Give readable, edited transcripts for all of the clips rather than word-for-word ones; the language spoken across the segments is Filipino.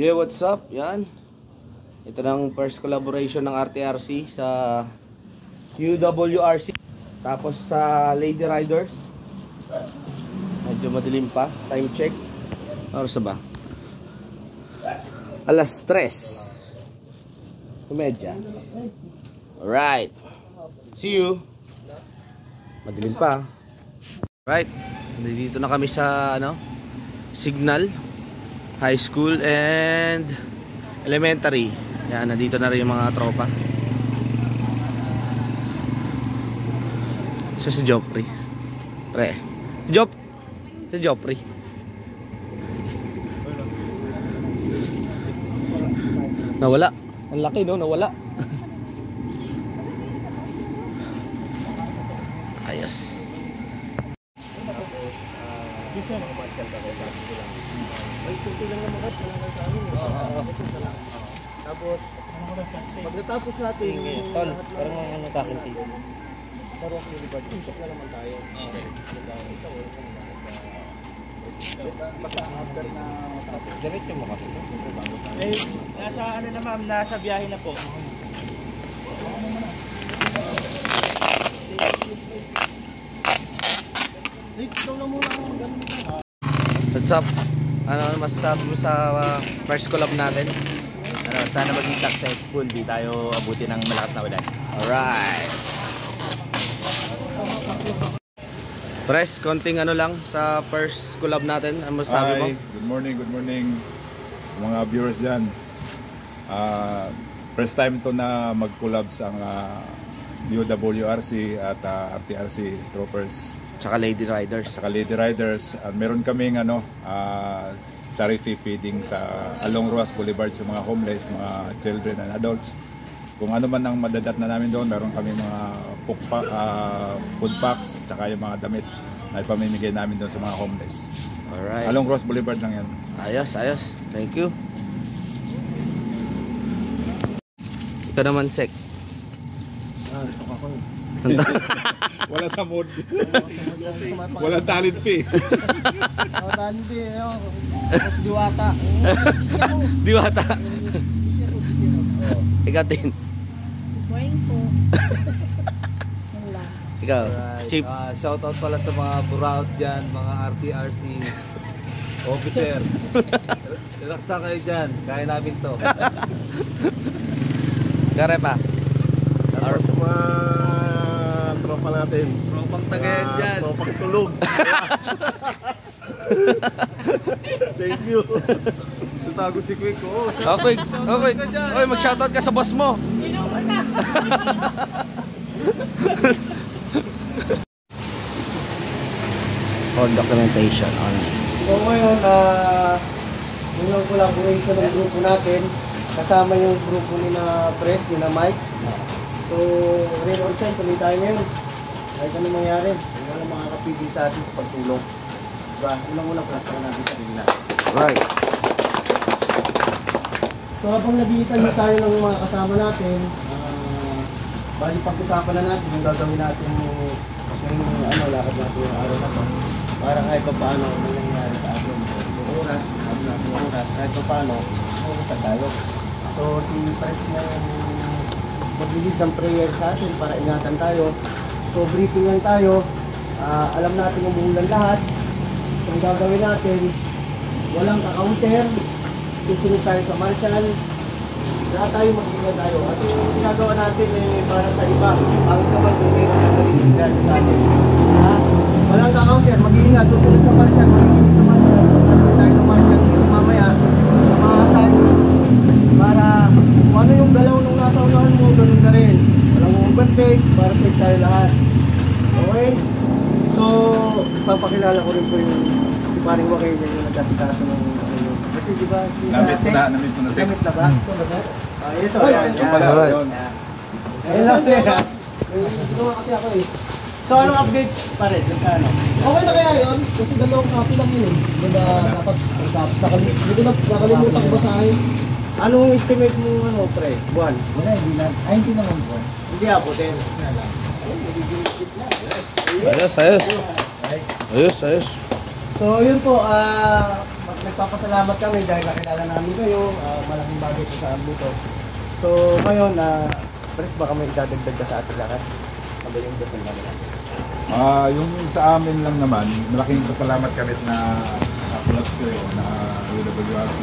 Yeah, what's up? Yan. Ito ng first collaboration ng RTRC sa UWRC. Tapos sa Lady Riders. Medyo madilim pa. Time check. Oras ba? Alas 3:30. Alright. See you. Madilim pa. Right. Dito na kami sa Signal High School and Elementary. Yan, nandito na rin yung mga tropa. Si Joffrey. Pre. Si Joffrey. Nawala. Ang laki, no? Nawala. Ayos. Tapos pagkatapos natin Tol, parang mga kakinti. parang nilibad, usok na naman tayo. Okay. Basta after na matapos. Diretso mo kasi. Nasa ano na ma'am, nasa biyahe na po. Ikaw na muna ako ganun. What's up? Ano masasabi mo sa first collab natin? Sana maging successful, di tayo abutin ng malakas na ulan. Alright. Press, konting lang sa first collab natin. Ano masasabi mo? Hi, good morning sa mga viewers dyan. First time to na mag-collab sa UWRC at RTRC Troopers. Tsaka Lady Riders. Meron kaming charity feeding sa Along Roas Boulevard sa mga homeless, mga children and adults. Kung ano man ang madadat na namin doon, meron kami mga food packs, tsaka yung mga damit na ipamimigay namin doon sa mga homeless. Alright. Along Roas Boulevard lang yan. Ayos. Thank you. Ito naman, Sek. Wala sa mood. Wala talent fee. Talent fee, tapos diwata. Diwata. Ikaw, Tin. Morning po. Ikaw, Chief. Shoutout pala sa mga buraot dyan, mga RTRC officer. Relax na kayo dyan, kaya namin to. Kare pa. Tapos mga tropa natin. Tropang tagayan dyan. Tropang tulog. Thank you. Tatago si Quick. Okay. Oy, mag-shoutout ka sa boss mo. On documentation only. So ngayon, yung collaboration ng grupo natin, kasama yung grupo ni na Press, ni na Mike. So, real on time, tuloy tayo ngayon. Kahit ano mangyari, wala makakapigil sa atin sa pagtulong. Diba? Unang-unang plataforma natin sa kanila. Right. So, habang nabihita tayo ng mga kasama natin, bali pag-usapan na natin yung gagawin natin yung lakad natin yung araw na to. Para kahit pa paano may nangyari sa atin. Yung oras, kahit pa paano, mabuta tayo. So, si Press na yung magbibig ng prayer sa atin para ingatan tayo. So, briefing lang tayo. Alam natin yung buulan lahat. So, ang gagawin natin, walang ka-counter. Susunod tayo sa marshal. Lahat tayo mag-ingat tayo. At yung ginagawa natin para sa iba. Ang kapag kung may nagagawin sa atin. Walang ka-counter. Mag-iingat. Susunod sa marshal. Mag-iingat sa marshal. Susunod tayo sa marshal. Dito mamaya. Sa mga saan. Para kung ano yung galaw nung nasa unahan mo, ganun na rin. Walang overtake. Para safe tayo lahat. Okay? So, papakilala ko rin po yung si Paring Wakay niya yung nagkasikaso ng kasi diba Namit na Sek. Namit na ba? Ito. Yan. Alright. Ayun lang din ha. Ginawa kasi ako eh. So, anong update pa rin? Okay na kaya yun? Kasi dalawang copy lang yun eh. Diba dapat nakalimutan ko basahin. Anong estimate mo pre? Buwan? Wala, hindi lang. Ay, hindi naman buwan. Hindi ako, 10 na lang. Ayos. So, yun po, nagpapasalamat kami dahil kakilala namin kayo. Malaking bagay po sa amin ito. So ngayon, Pres, baka may idadagdag ka sa ating lahat. Magaling ko sa lahat. Yung sa amin lang naman, malaking pasalamat kami na nakulat kayo na UWRC.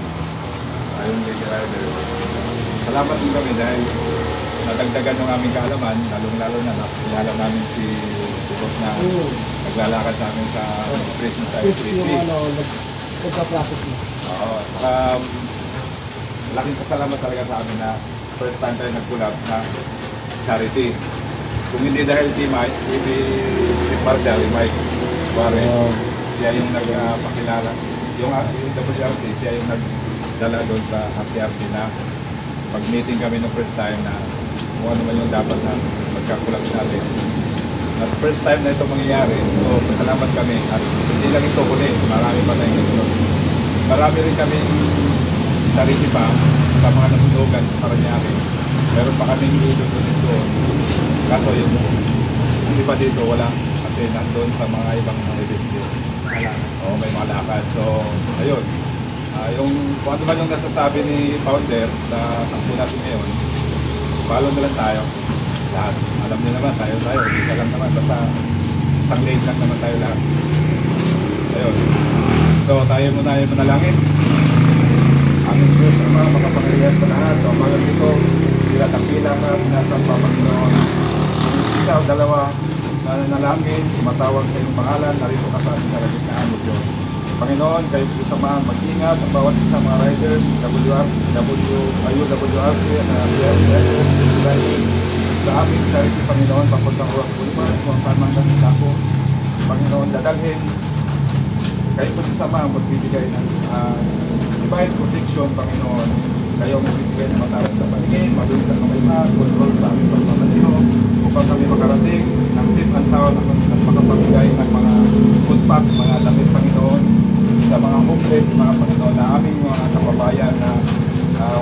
Yung Lady Rider. Salamat din kami dahil nadagdagan ng aming kaalaman, lalong-lalo na nakilala namin si Boss na naglalakad sa amin sa expression sa Yes, SPC. yung pagka-process mo. Oo. Malaking pasalamat talaga sa amin na first time tayo nag-collab na charity. Kung hindi dahil si Marcel, Mike Warren, siya yung nagpakilala. Yung WRC, siya yung nagdala doon sa RTRC na pag-meeting kami ng first time na kung ano man yung dapat na magkakulab natin. At first time na ito mangyayari, so pasalamat kami. At hindi lang ito kulit, marami pa tayong nasunod. Marami rin kami sarili pa sa mga nasunugan sa Paranaque. Meron pa kaming ilutunin doon. Kaso yung hindi pa dito, wala. Kasi nandun sa mga ibang mga events din. Oo, may mga lakad. So, ayun. Yung kung ano man yung nasasabi ni Founder sa takbo natin ngayon, follow na lang tayo. Lahat. Alam niyo naman, tayo. Isa lang naman. Basta isang lane lang naman tayo lahat. Ayun. So, tayo muna yung manalangin. Ang Diyos ang mga makapangyarihan sa lahat. So, mga dito, tinatakilang na sinasang Panginoon. Kung isa o dalawa na nanalangin, sumatawag sa iyong pangalan, narito ka sa ating kalagitnaan mo, Diyos. Panginoon, kayo po samahan mag-ingat ang bawat isang mga riders, WRC, sa aming charity, Panginoon, papuntang Ruas Boulevard, kung saan man kami ako, Panginoon, dadalhin, kayo po samahan magbibigay ng divine protection, Panginoon, kayo magbibigay ng matalas na paningin, mabilis ang kamay control sa aming pagmamaliho, upang kami makarating ng safe and sound at makapamigay ng mga food packs, mga damit, Panginoon, sa mga homeless, mga Panginoon, na aming mga kababayan na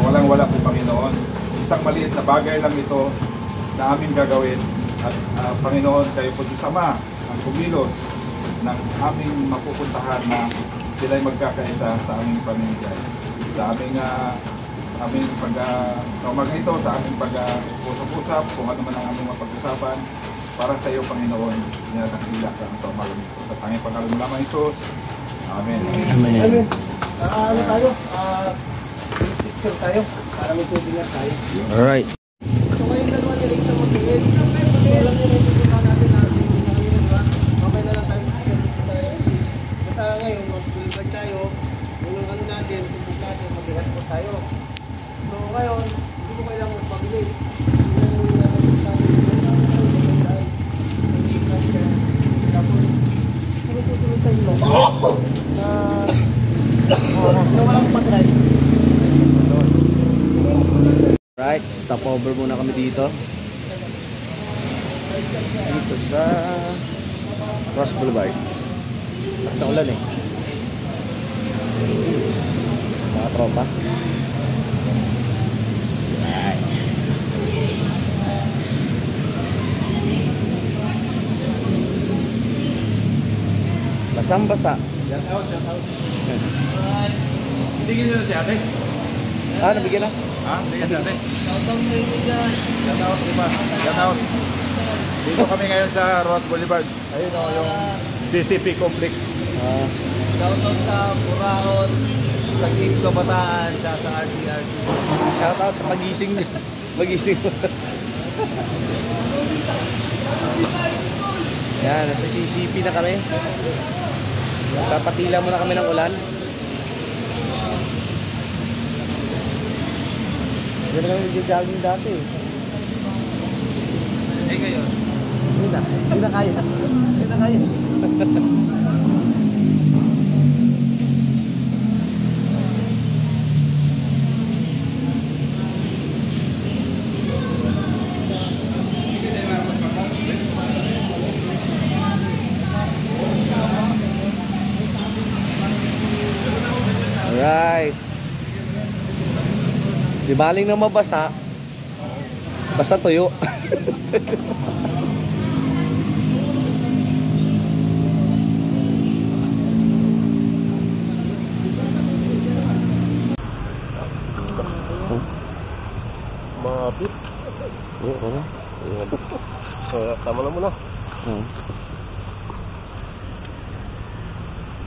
walang-wala po, Panginoon. Isang maliit na bagay lang ito na aming gagawin at Panginoon, kayo po sama ang kumilos ng aming mapupuntahan na sila'y magkakaisa sa aming pamimigay. Sa aming sa umaga ito, sa aming pag-usap-usap, kung ano man ang aming mapag-usapan, para sa iyo, Panginoon, nilakakilak ka sa umaga ito. Sa tanging pangalan mo lamang, Isus. Amen. Amen. Ano tayo? Picture tayo. Para may souvenir tayo. Alright. So kayong dalawa direct sa mag-ingin. So alam nyo na yung pupunta natin diba? Okay na lang tayo sa picture tayo. Basta ngayon, mag-deliver tayo. Unang ano natin, pupunta natin, mag-iwas po tayo. So ngayon, hindi ko kailangan magpabilis. Tapos, tuloy tayo lang. Na walang patry. Right, stop over muna kami dito. Dito sa Cross Boulevard. Sa ulan eh. Mga tropa. Right. Basang-basa. Shout out. Hindi ganyan na si ate. Nabigyan na? Hindi ganyan si ate. Shout out, diba? Shout out. Dito kami ngayon sa Ruas Boulevard. Ayun o, yung CCP Complex. Shout out sa Buraon, sa King Kabataan, sa RTRC. Shout out sa pagising niya. Magising. Yan, nasa CCP na kami. Papatila muna kami ng ulan. Hindi na kami nag-jogging dati. Ngayon. Hindi na kaya. Hindi na kaya. Alright. Di baling na mabasa. Basta tuyo.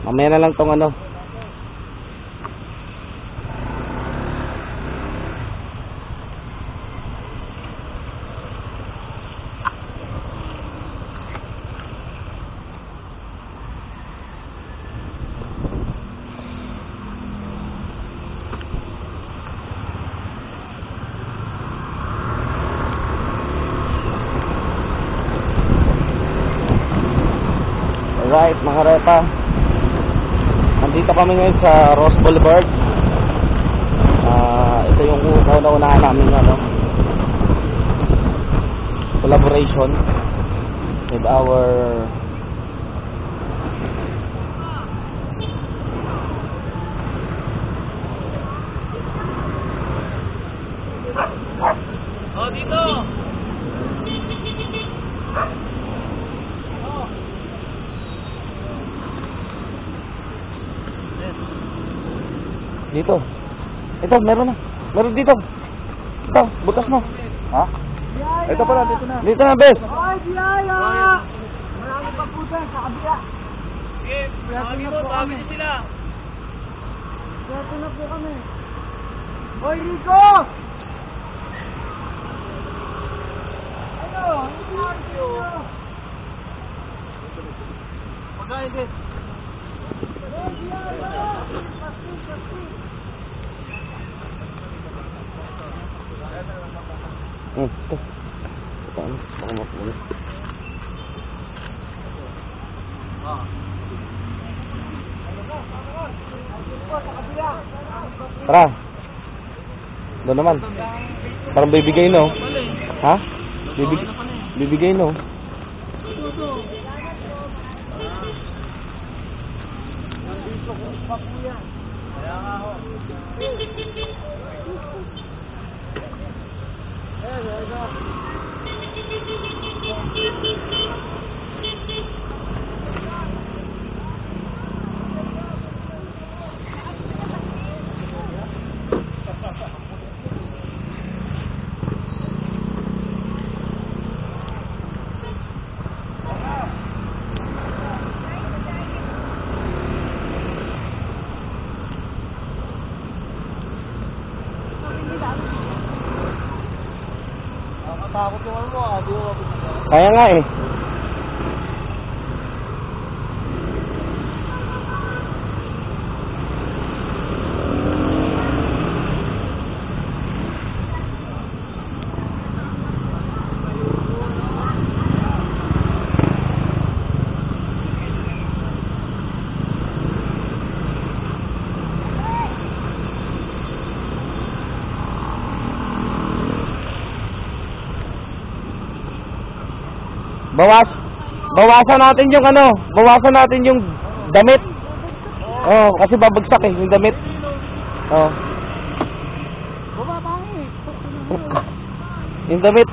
Mamaya na lang tong ano. Alright, mga repa. Nandito kami ngayon sa Ross Boulevard. Ito yung kauna-unahan namin ano, collaboration with our dito. dito. Ito, meron na. Meron dito. Ito, butas mo. Ha? Ito pala, dito na. Dito na, bes. Ay, biyaya! Marami pa po dyan sa kabila. Okay, tawagin mo, tawagin niyo sila. Dito na po kami. Hoy, Rico! Ano? Ano? Pagkain din. Hoy, biyaya! Pasti, pasti. Ito. Ito, ano? Baka mapulit. Tara. Doon naman. Parang bibigay no. Ha? Bibigay no. Takot yung ano mo, di mo mapagkakita. Kaya nga eh. Bawasan natin yung ano, bawasan natin yung damit. Oh, kasi babagsak eh yung damit. Oh. Yung damit.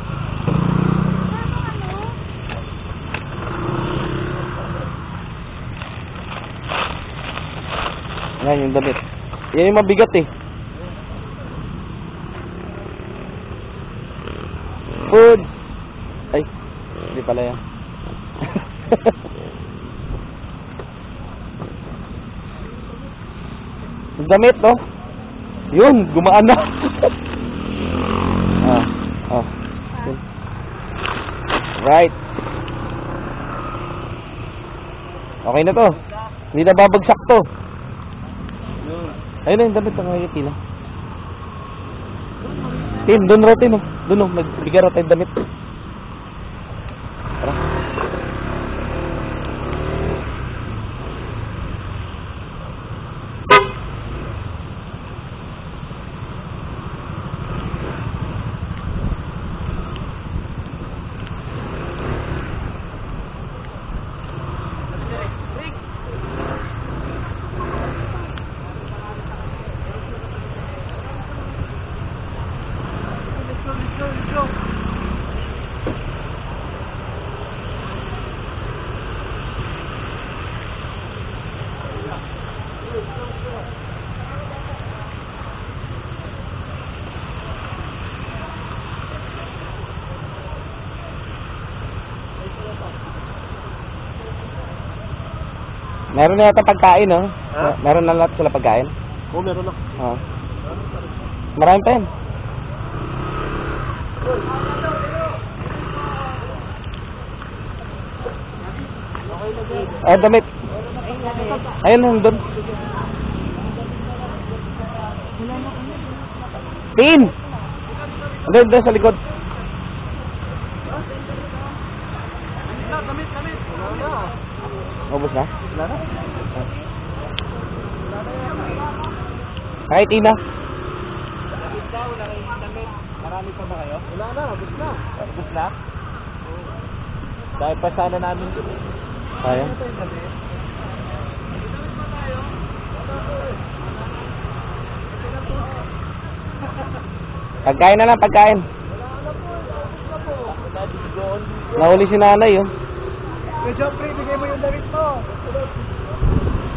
Yan yung damit. Yan yung mabigat eh. Food. Ay, hindi pala yan. Damit, no? Yun, gumaan na. Right. Okay na to. Hindi na babagsak to. Ayun na yung damit ng ngayon, Tina. Tin, doon raw, Tin, no? Doon, no? Nagbigay raw tayong damit. Tara. Meron na yata pagkain, no? Ha? Meron na lahat sila pagkain. Oo, meron na. Oo. Marami pa yan. Ay, damit. Ayun, nandun. Pin! Andun, doon sa likod. Ubus na? Wala na? Kahit ina. Marami pa ba kayo? Wala na, abot na. Abot na? Dahil pa sana namin dun. Sayang. Pagkain na lang, pagkain. Nahuli si nanay, oh. Kuya Jeffrey, bigay mo yung damit mo.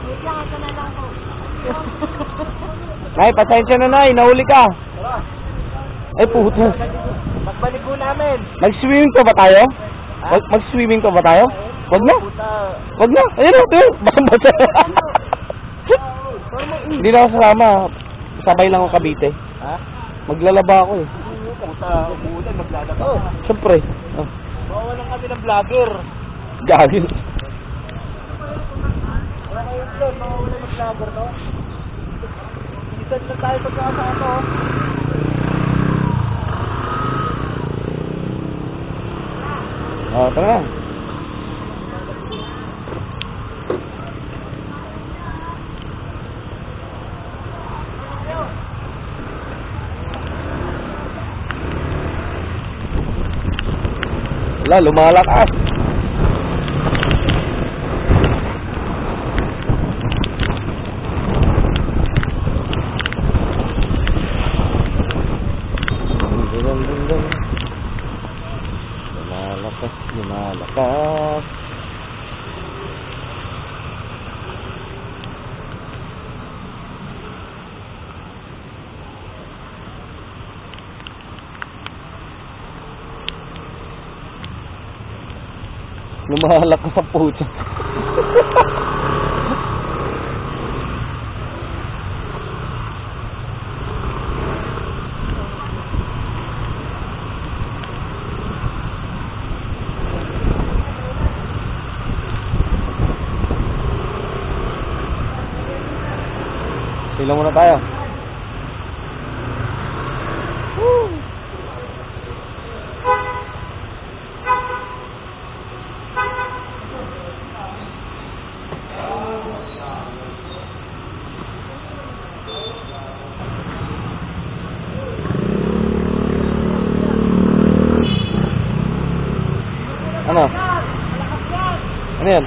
Wait lang, ito na lang po. Nay, pasensya na, nay. Nahuli ka. Ay, puto. Magbalik ko namin. Mag-swimming pa ba tayo? Mag-swimming pa ba tayo? Wag na. Wag na. Ayun na, ito. Basa-basa. Hindi na ako sasama. Sabay lang ako Cavite. Ha? Maglalaba ako eh. Puta, umuulan, maglalaba. Siyempre. Oh. Bawalan kami ng vlogger. Gagin. Wala kayong vlog, mawawalan ng vlogger, no? Isan na tayo pagkakasama, oh. Oh, tara na. Wala, lumalakas. Lumalakas, lumalakas. Lumalakas sa puto. Sila muna tayo. Ano? Ano yan?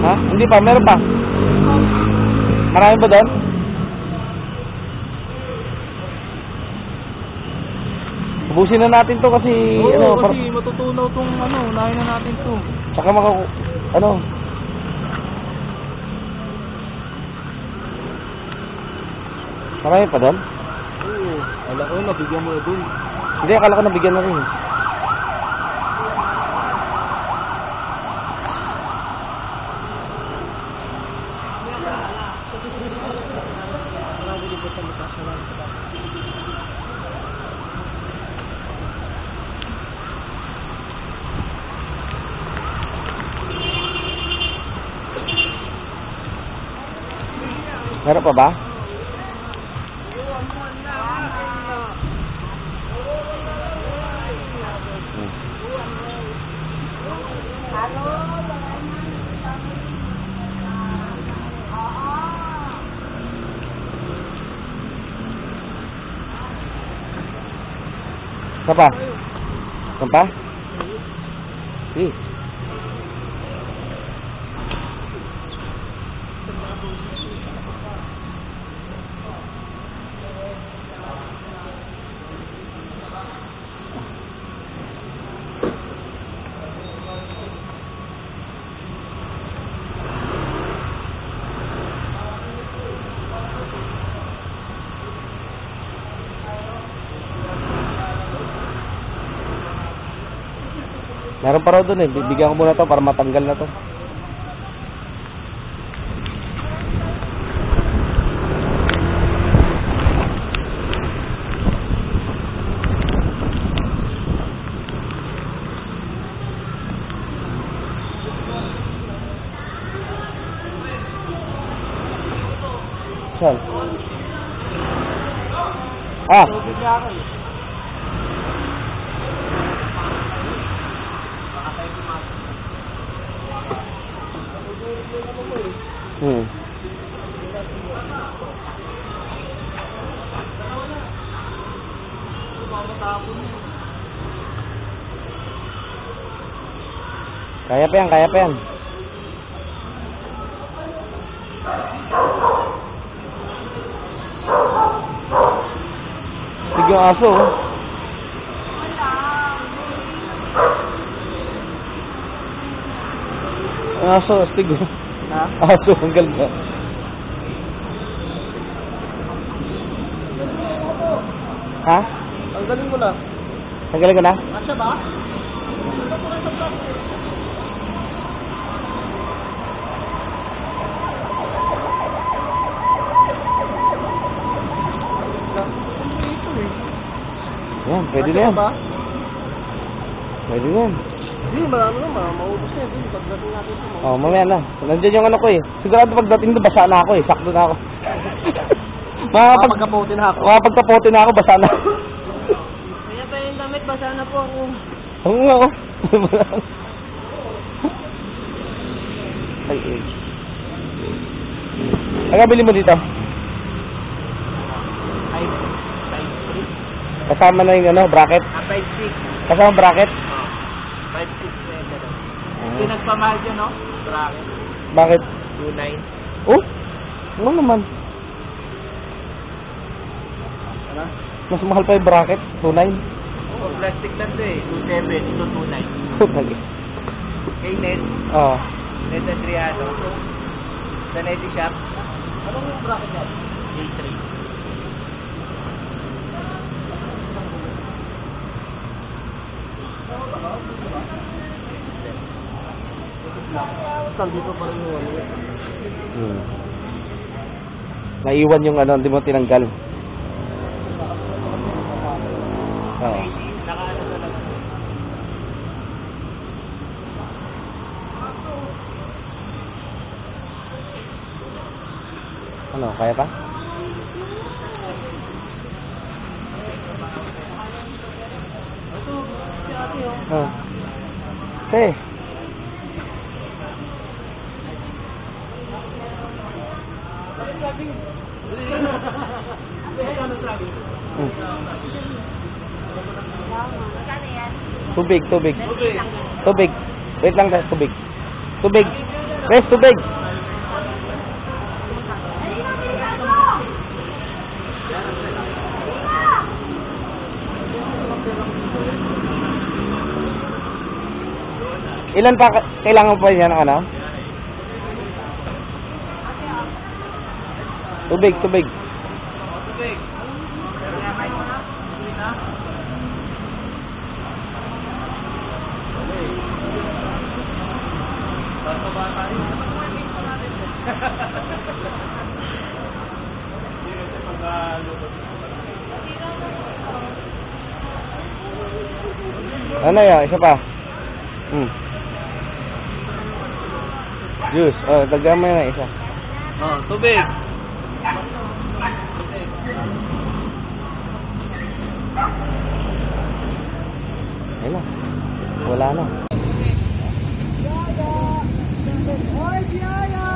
Ha? Hindi pa, meron pa. Marami ba doon? Ubusin na natin to kasi ano, kasi matutunaw tong ano, unahin na natin to. Tsaka ano? Marami pa doon? Oo, alam ko, nabigyan mo na dun. Hindi, akala ko nabigyan na rin. Meron pa ba? Isa pa? Isa pa? Sige. Meron pa raw doon eh. Bibigyan ko muna to para matanggal na to. Saan? Ah. Hmm. Kaya pa yan, kaya pa yan. Sige yung aso, oh. Ang aso, astig, oh. Ha? Aso, ang ganda. Ha? Ang galing mo na. Tanggalin ko na? Asya ba? Yan, pwede na yan. ba? Pwede na yan. Hindi, marami naman. Maubos na yun. Pagdating natin ito. Oh, mamaya na. Nandiyan yung ano ko eh. Sigurado pagdating doon, basa na ako eh. Sakto na ako. Makapagkapote na ako. Makapagkapote na ako, basa na. Kaya pa yung damit, basa na po ako. Oo nga oh. Ay, eh. Ano bili mo dito? Kasama na yung ano, bracket? 5'6". Kasama bracket? 5'6" na yung gano'n. Hindi nagpamahal dyan, no? Bracket. Bakit? 2'9". Oh? Ano naman? Ano? Mas mahal pa yung bracket? 2.9? Oo, plastic lang to eh. 2'7". Ito 2'9". Lagi. Kay Ned. Oo. Ned Adriano. Sa Ned Shop. Anong yung bracket yan? J3. Dito pa rin yung ano. Naiwan yung ano, hindi mo tinanggal. Oo. Nakaano talaga. Ano, kaya pa? Oh. Hey. Tubig, tubig. Tubig. Wait lang guys, tubig. Tubig. Guys, tubig. Ilan pa kailangan pa yan ng ano? Tubig, tubig. Tubig. Kaya may mga tubig na. Ba't ba tayo? Ano ya? Isa pa. Juice. Oh, dagdagan mo na isa. Oh, tubig. Ayun na. Wala na. Hoy, biyaya!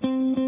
Bye.